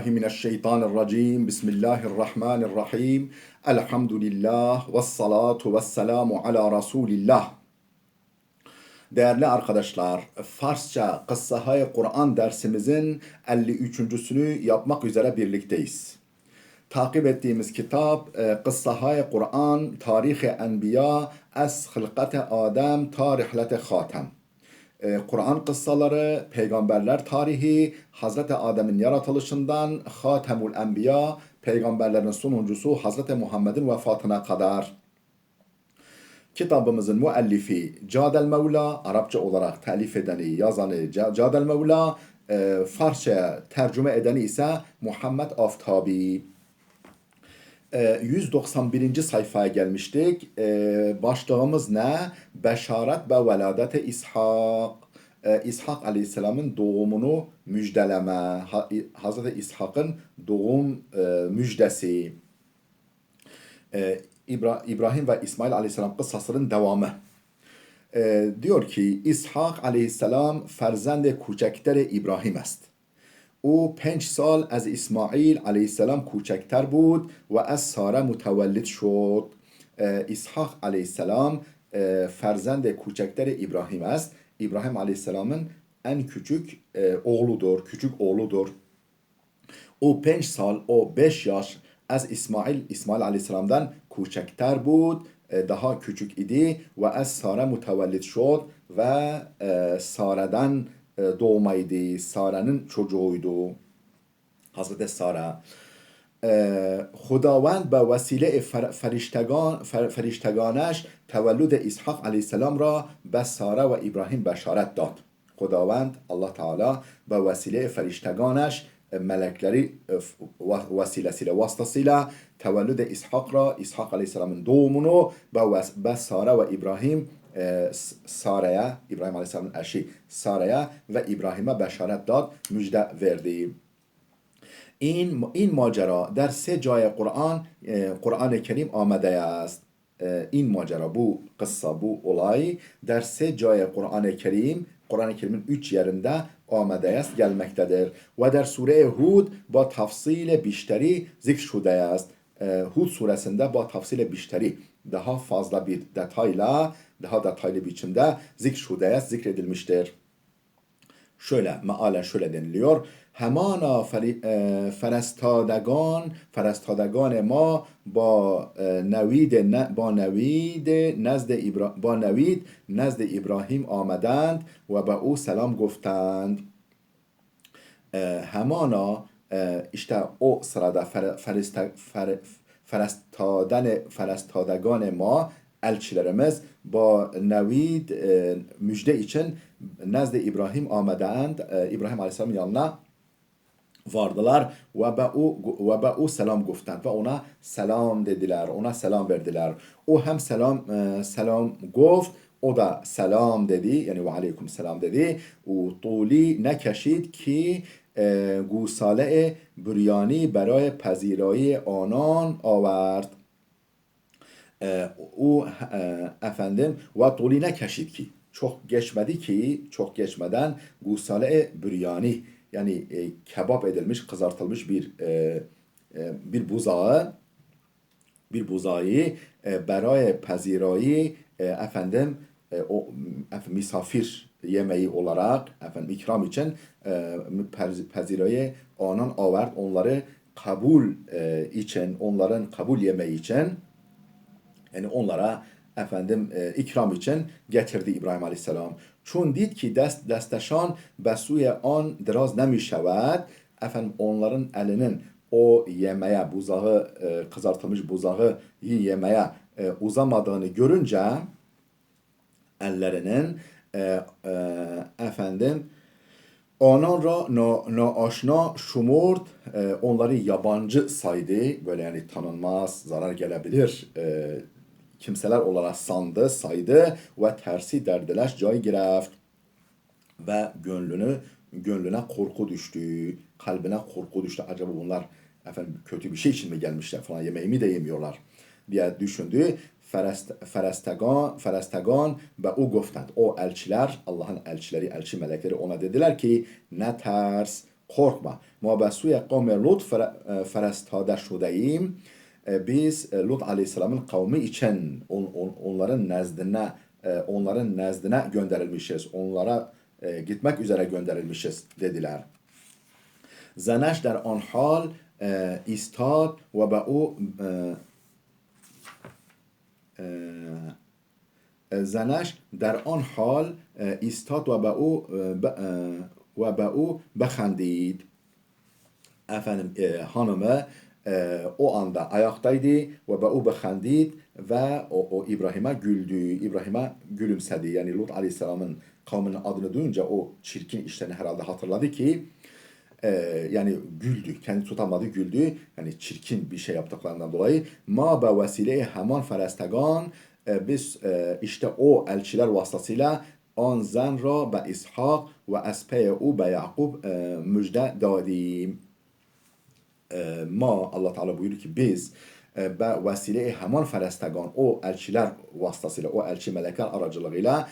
Mineşşeytanirracim. Bismillahirrahmanirrahim. Elhamdülillah ve salatu ve selamu ala Resulillah. Değerli arkadaşlar, Farsça Kıssahı Kur'an dersimizin 53.sünü yapmak üzere birlikteyiz. Takip ettiğimiz kitap Kıssahı Kur'an, Tarih-i Enbiya, Es-Hılkate Adem, Tarihlete Hatem. Kur'an kıssaları, peygamberler tarihi, Hazreti Adem'in yaratılışından Hatemul Enbiya, peygamberlerin sonuncusu Hazreti Muhammed'in vefatına kadar. Kitabımızın müellifi Cadel Mevla, Arapça olarak telif edeni, yazanı Cadel Mevla, Farsça'ya tercüme edeni ise Muhammed Aftabi. 191. sayfaya gelmiştik. Başlığımız ne? Beşaret ve veladete İshak. İshak Aleyhisselam'ın doğumunu müjdeleme. Hazreti İshak'ın doğum müjdesi. İbrahim ve İsmail Aleyhisselam kıssasının devamı. Diyor ki İshak Aleyhisselam ferzend کوچکتر İbrahim است. او 5 سال از اسماعیل علیه السلام کوچکتر بود و از ساره متولد شد. İshak aleyhisselam ferzend کوچکتر İbrahim است. İbrahim aleyhisselamın en küçük oğludur, küçük oğludur. O 5 sal, o 5 yaş az İsmail aleyhisselamdan küçükter bud, daha küçük idi ve az Sara mutevellid şod ve Sara'dan doğmaydı. Sara'nın çocuğuydu. Hazreti Sara. خداوند به وسیله فرشتگانش تولد اسحاق علیه السلام را به ساره و ابراهیم بشارت داد. خداوند Allah Teala به وسیله فرشتگانش melekleri vesilesiyle vasıtasıyla tevellüd İshak ra İshak Aleyhisselam'ın doğumunu ve Sara ve İbrahim Sara'ya, İbrahim Aleyhisselam'ın eşi Sara'ya ve İbrahim'e beşaret dad, müjde verdi. این ماجرا در 3 جای قرآن کریم آمده است. این ماجرا bu kıssa, bu olay der 3 جای Kur'an-ı Kerim'in 3 yerinde آمده است, gelmektedir. Ve der sure Hud با tafsil بیشتری ذکر شده است. Hud suresinde bu tafsil بیشتری daha fazla bir detayla, daha detaylı biçimde zikredilmiştir. Şöyle, mealen şöyle deniliyor. Hemana فرستادگان ما نوید نزد ابراهیم آمدند و به او سلام گفتند. Hemana işte o sırada فرستادگان ما elçilerimiz با نوید müjde için nezd-i İbrahim amedend, İbrahim Aleyhisselam'ın yanına vardılar ve be'u selam guftend ve ona selam dediler, ona selam verdiler. O hem selam گفت, o da selam dedi, yani ve aleyküm selam dedi. O طولی نکشید ki گوساله بریانی برای پذیرایی آنان آورد. O efendim ve toline keşit ki çok geçmeden gusale büryani yani kebap edilmiş, kızartılmış bir buzağı beraya pezirayı o misafir yemeği olarak ikram için pezirayı anan avert, onları onların kabul yemeği için, yani onlara ikram için getirdi İbrahim Aleyhisselam. Çun did ki desteşan besuye an draz nemişevet, onların elinin o yemeğe, kızartılmış buzağı yemeye uzamadığını görünce ellerinin anan ra naaşna şumurd, onları yabancı saydı, böyle yani tanınmaz, zarar gelebilir kimseler olarak saydı ve tersi derdileş cay gireft ve gönlüne korku düştü, kalbine korku düştü. Acaba bunlar kötü bir şey için mi gelmişler falan, yemeğimi de yemiyorlar diye düşündü. Ferestegan ve o goftend. O elçiler, Allah'ın elçileri, elçi melekleri ona dediler ki ne ters, korkma. ما به سوی قوم لوط فرستاده شده ایم. Biz Lut Aleyhisselam'ın kavmi için onların nezdine gönderilmişiz. Onlara gitmek üzere gönderilmişiz dediler. زنش در آن حال ایستاد و به او زنش در آن حال ایستاد و به او بخندید. Efendim hanımı o anda ayaktaydı ve o bexendid ve o İbrahim'e güldü. İbrahim'e gülümsedi. Yani Lut Aleyhisselam'ın kavminin adını duyunca o çirkin işlerini herhalde hatırladı ki yani güldü. Kendi tutamadı, güldü. Yani çirkin bir şey yaptıklarından dolayı. Ma be vesile heman ferestegan, biz işte o elçiler vasıtasıyla an zan ra be İshak ve espeye u be Yakub müjde dadim. Ma Allah Teala buyuruyor ki biz به وسیله همان فرستگان o elçiler vasıtasıyla o elçi melekler aracılığıyla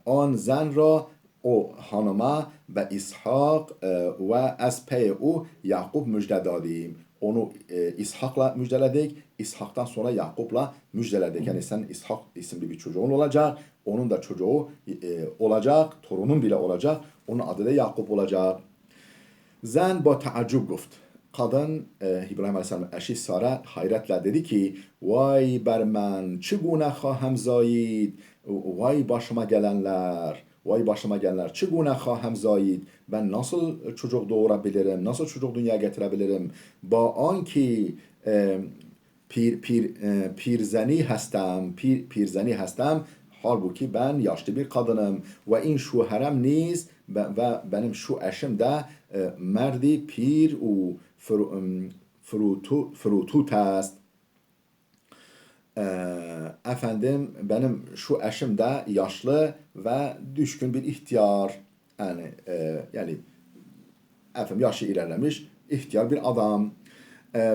آن زن را o hanıma ve İshak ve از پی او Yakub müjde dadim. Onu İshak'la müjdeledik. İshak'tan sonra Yakub'la müjdeledik. Yani sen İshak isimli bir çocuğun olacak. Onun da çocuğu olacak. Torunun bile olacak. Onun adı da Yakub olacak. Zen با تعجب گفت. Kadın İbrahim Aleyhisselam eşi Sara hayretle dedi ki vay ber men çigune خواهم زایید vay başıma gelenler çigune خواهم زایید ben nasıl çocuk doğurabilirim, nasıl çocuk dünyaya getirebilirim ba anki pirzeni هستم halbuki ben yaşlı bir kadınım ve in şuherem niz ve benim şu eşim de merdi pir u frutut است. Efendim benim şu eşim de yaşlı ve düşkün bir ihtiyar. Yani efendim yaşı ilerlemiş ihtiyar bir adam.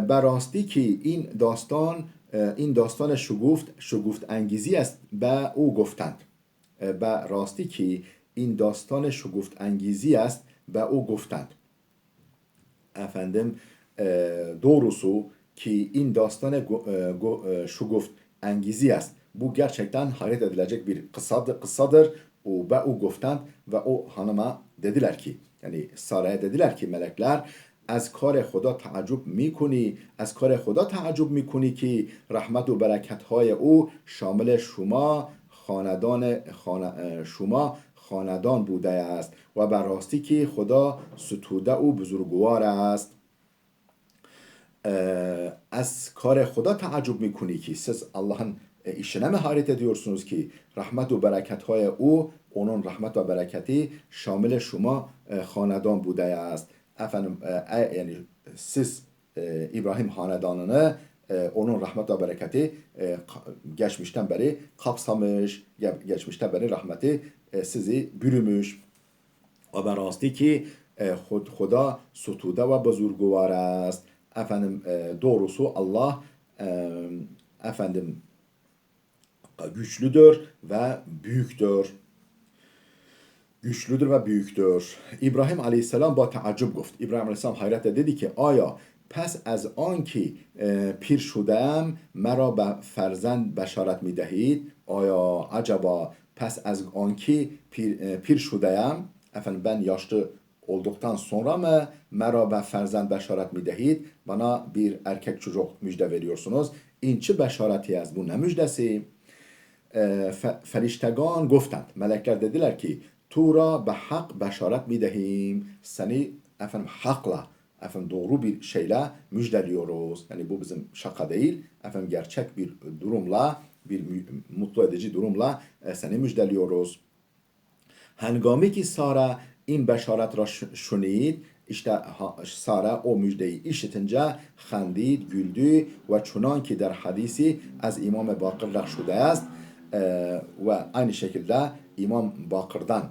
به راستی که این داستان شگفت انگیزی است به او گفتند. به راستی که این داستان شگفت انگیزی است به او گفتند. Efendim doğrusu ki in dastanı şuguft engiziyest. Bu gerçekten hayret edilecek bir kıssadır. O ve o goftan ve o hanıma dediler ki yani Sara'ya dediler ki melekler از کار خدا تعجب میکنی از کار خدا تعجب میکنی که رحمت و برکت های او شامل شما خاندان بوده است و بر راستی که خدا ستوده و بزرگوار است. از کار خدا تعجب میکنی ki siz Allah'ın işine mi hayret ediyorsunuz ki rahmet ve bereketهای او onun rahmet ve bereketi şamil şuma hanedan boude است. Efendim yani siz İbrahim hanedanını onun rahmet ve bereketi geçmişten beri kapsamış, geçmişten beri rahmeti sizi bürümüş. و به راستی که خدا ستوده و بزرگوار است. Efendim doğrusu Allah efendim güçlüdür ve büyüktür. Güçlüdür ve büyüktür. İbrahim Aleyhisselam با تعجب گفت. İbrahim Aleyhisselam hayretle dedi ki aya پس از آن که پیر شده‌ام مرا به فرزند بشارت می‌دهید آیا acaba pes az anki pir şudeyem efendim ben yaşlı olduktan sonra mı mera ve ferzend beşaret midehid bana bir erkek çocuk müjde veriyorsunuz inçi beşareti az bu ne müjdesi feriştegan goftend melekler dediler ki tura be hak beşaret midehim seni efendim hakla efendim doğru bir şeyle müjdeliyoruz yani bu bizim şaka değil efendim gerçek bir durumla bir mutlu edici durumla seni müjdeliyoruz. Hengami ki Sara in beşaret ra şunid işte Sara o müjdeyi işitince xandid güldü ve çunan ki der hadisi az İmam Bakır nakşude است ve aynı şekilde İmam Bakır'dan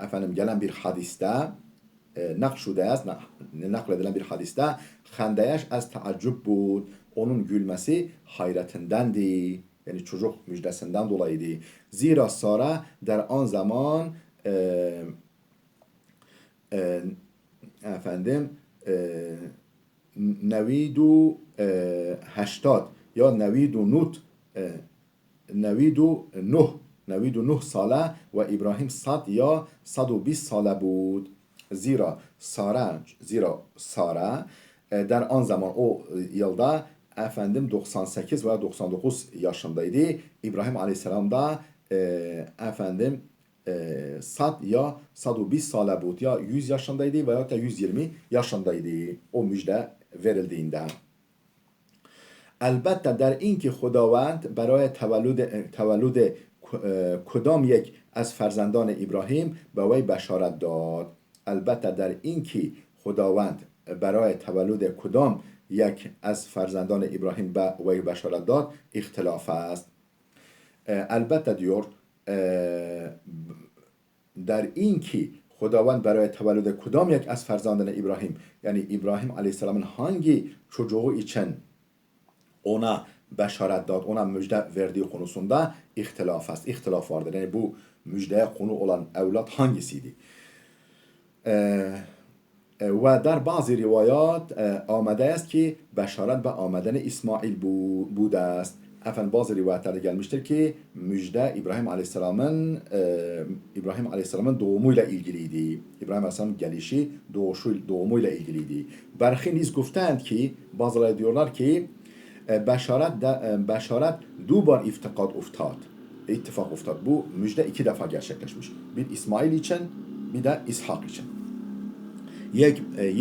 efendim gelen bir hadiste nakşude است nakledilen bir hadiste xandeyeş az taaccub bud onun gülmesi hayretindendi. Yani çocuk müjdesinden dolayıydı. Zira Sara der an zaman e, efendim nevidu heştad ya nevidu nut nevidu nuh sale ve İbrahim sad ya 120 sale بود. Zira Sara der an zaman o yılda efendim 98 veya 99 yaşındaydı. İbrahim Aleyhisselam da efendim sad ya 120 sale بود ya 100 yaşındaydı veya da 120 yaşındaydı o müjde verildiğinde. البته در اینکه خداوند برای تولد کدام یک از فرزندان ابراهیم به وی بشارت داد. البته در اینکه خداوند برای تولد کدام یک از فرزندان ابراهیم به وی بشارت داد اختلاف است. البته diyor در اینکه خداوند برای تولد کدام یک از فرزندان ابراهیم yani İbrahim Aleyhisselam'ın hangi çocuğu için ona beşaret dağıt, ona müjde verdiği konusunda ihtilaf vardır. Yani bu müjdeye konu olan evlat hangisiydi? Ve der bazı rivayat آمده است ki beşaret ve آمدن İsmail بوده است. Efendim bazı rivayetlerde gelmiştir ki müjde İbrahim Aleyhisselam'ın doğumuyla ilgiliydi. İbrahim Aleyhisselam'ın gelişi, doğumuyla ilgiliydi. Berhi niz گفتند ki bazıları diyorlar ki beşaret dubar iftikat uftad. İttifak uftad. Bu müjde 2 defa gerçekleşmiş. Bir İsmail için, bir de İshak için.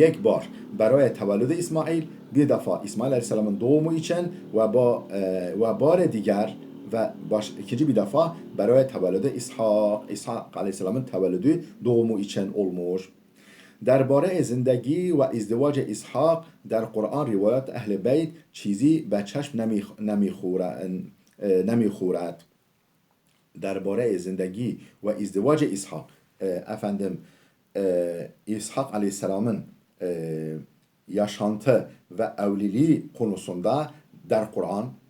یک بار برای تولد اسماعیل bir defa İsmail Aleyhisselam'ın doğumu için ve bar diğer ve ikinci bir defa برای تولد İshak Aleyhisselam'ın tevellüdü doğumu için olmuş. درباره زندگی و ازدواج اسحاق در قرآن روایات اهل بیت چیزی به چشم نمیخورد. درباره زندگی و ازدواج اسحاق efendim İshak Aleyhisselam'ın yaşantı ve evliliği konusunda der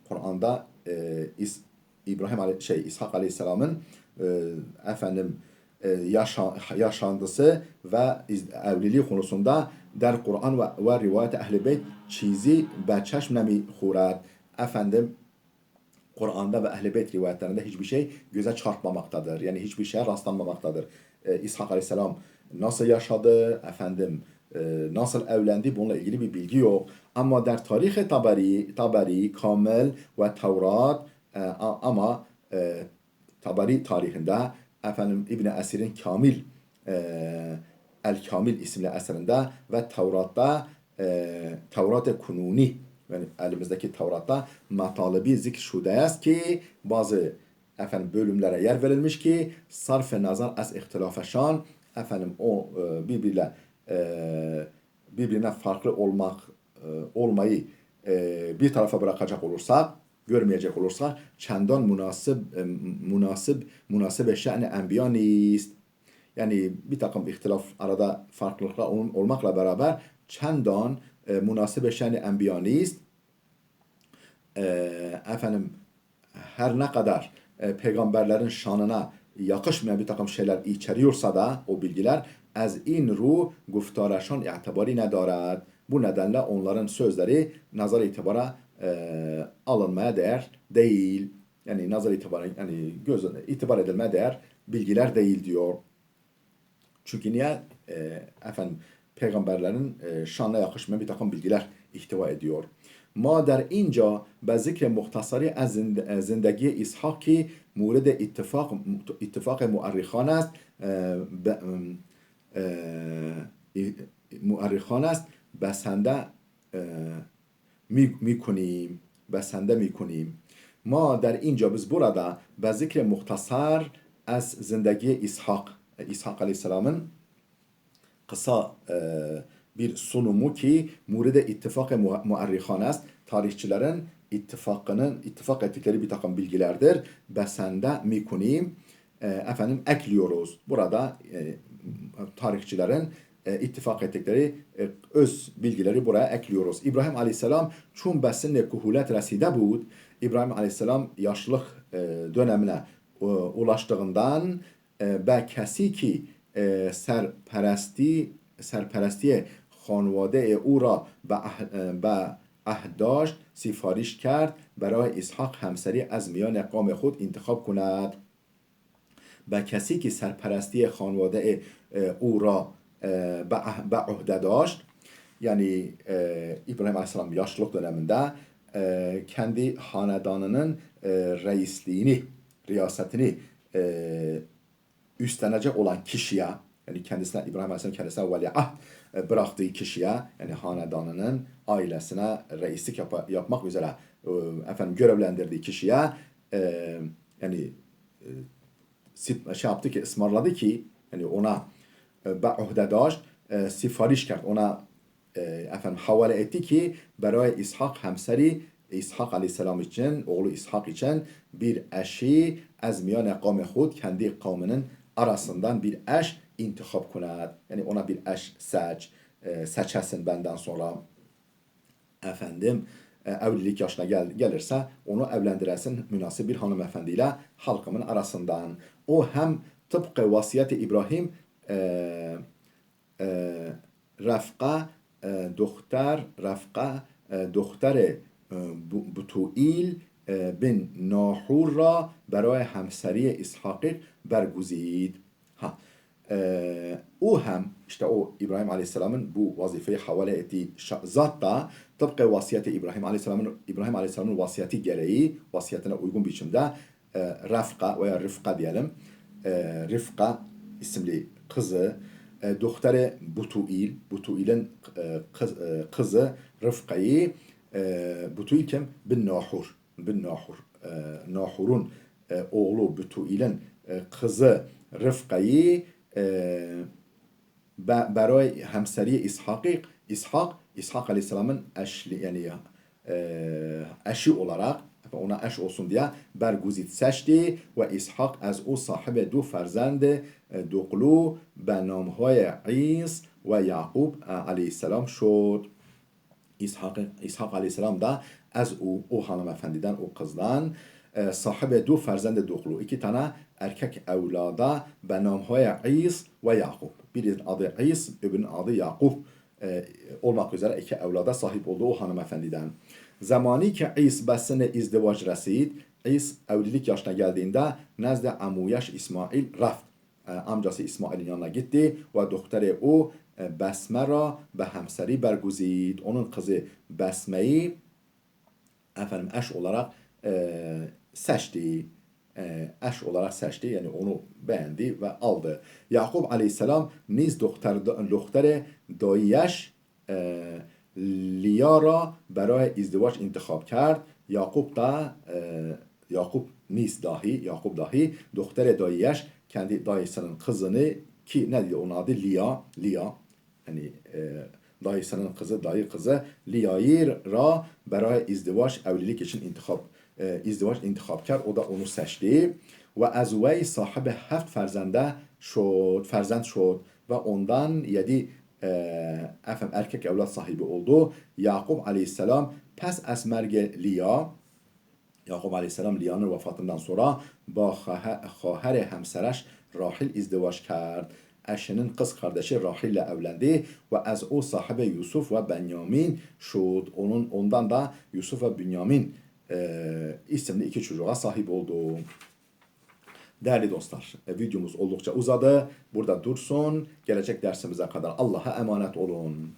Kur'an'da İshak Aleyhisselam'ın efendim yaşantısı ve evliliği konusunda der Kur'an ve rivayet Ehl-i Beyt çizi be çeşm nemikhurad. Efendim Kur'an'da ve Ehl-i Beyt rivayetlerinde hiçbir şey göze çarpmamaktadır. Yani hiçbir şeye rastlanmamaktadır. İshak Aleyhisselam nasıl yaşadı, efendim nasıl evlendi bununla ilgili bir bilgi yok. Ama der tarih Tabari, Kamil ve Tevrat ama Tabari tarihinde efendim İbn Esir'in El Kamil isimli eserinde ve Tevrat'ta Tevrat-ı Kununi yani elimizdeki Tevrat'ta matalibi zikr şude است ki bazı efendim bölümlere yer verilmiş ki sarf-ı nazar az ihtilafeşan efendim o birbirine farklı olmayı bir tarafa bırakacak olursak, görmeyecek olursak çendan münasib şe'n enbiya nist. Yani bir takım ihtilaf arada farklılıklar olmakla beraber çendan münasib şe'n enbiya nist. Efendim her ne kadar peygamberlerin şanına yakışmayan bir takım şeyler içeriyorsa da o bilgiler az in ru guftarşan i'tibari nedarad. Bu nedenle onların sözleri nazar itibara alınmaya değer değil. Yani nazar itibarı yani itibar edilmeye değer bilgiler değil diyor. Çünkü niye? Efendim peygamberlerin şanına yakışmayan bir takım bilgiler ihtiva ediyor. ما در اینجا به ذکر مختصری از زندگی اسحاق که مورد اتفاق مورخان است بسنده میکنیم. ما در اینجا biz burada به ذکر مختصر از زندگی İshak Aleyhisselam'ın kısa bir sunumu ki muride ittifak-ı muarrihan است. Tarihçilerin ittifak ettikleri bir takım bilgilerdir. Besende mikunim efendim ekliyoruz. Burada tarihçilerin ittifak ettikleri öz bilgileri buraya ekliyoruz. İbrahim Aleyhisselam çun besinne kuhulet reside bud. İbrahim Aleyhisselam yaşlılık dönemine ulaştığından ve kesi ki سرپرستی خانواده او را به اهداش سفارش کرد برای اسحاق همسری از میان قوم خود انتخاب کند. به کسی که سرپرستی خانواده او را به عهده داشت, yani İbrahim Aleyhisselam yaşlılık döneminde kendi hanedanının riyasetini üstlenecek olan kişiye, yani kendisine İbrahim Aleyhisselam kendisine veliaht bıraktığı kişiye, yani hanedanının ailesine reislik yapmak üzere görevlendirdiği kişiye yani şey yaptı ki, ısmarladı ki, yani ona be'uhde daşt, sipariş kert, ona havale etti ki برای İshak همسری İshak Aleyhisselam için, oğlu İshak için bir eşi az miyan kavmi خود, kendi kavminin arasından bir eş intikap kınar. Yani ona bir eş seçesin benden sonra. Evlilik yaşına gelirse onu evlendiresin münasip bir hanımefendiyle halkımın arasından. O hem tıpkı vasiyeti İbrahim Rafqa دختر بتوئیل bin Nahur را برای همسری اسحاق برگزید. O hem, işte o İbrahim Aleyhisselam'ın bu vazifeyi havale ettiği zat da tıpkı vasiyeti İbrahim Aleyhisselam'ın vasiyeti gereği, vasiyetine uygun biçimde Rafqa veya Rıfqa diyelim, Rıfqa isimli kızı Doktor Butuil'in kızı Rıfka'yı, Butuil kim? Bin Nahur. Nahur'un oğlu Butuil'in kızı Rıfka'yı برای همسری İshak Aleyhisselam'ın eşi olarak, ona eş olsun diye berguzit seçti ve İshak az o sahibi du ferzend doklu به نامهای عیس و یعقوب Aleyhisselam şod. İshak Aleyhisselam da az o hanımefendiden, o kızdan sahibi du ferzend doklu, iki tane erkek evlada به نامهای عیس ve Yakub. Birinin adı İs, öbürünün adı Yakub olmak üzere iki evlada sahip olduğu o hanımefendiden. Zamani ki İs besine izdivac resid, İs evlilik yaşına geldiğinde nezde amuyaş İsmail raft. Amcası İsmail'in yanına gitti ve doktoru o Besme ra به همسری برگزید. Onun kızı Besme'yi eş olarak seçti. Eş olarak seçti, yani onu beğendi ve aldı. Yakub Aleyhisselam niz doktor dayıyaş Liya را برای ازدواج انتخاب کرد. Yakub dahi doktor dayıyaş kendi dayısının kızını, ki ne diyor onun adı? Liya, yani dayısının kızı, dayı kızı Liya'yı ra برای ازدواج, evlilik için izdivaç intikapkar, o da onu seçti. Ve azvey sahibi 7 ferzend şod ve ondan 7 erkek evlat sahibi oldu. Yakub Aleyhisselam pes az merg Liya, Yakub Aleyhisselam Liya'nın vefatından sonra با خواهر همسرش Rahil izdivaç kard. Eşinin kız kardeşi Rahil ile evlendi ve az o sahibi Yusuf ve Benyamin şud. Ondan da Yusuf ve Benyamin isimli iki çocuğa sahip oldu. Değerli dostlar, videomuz oldukça uzadı. Burada dursun. Gelecek dersimize kadar Allah'a emanet olun.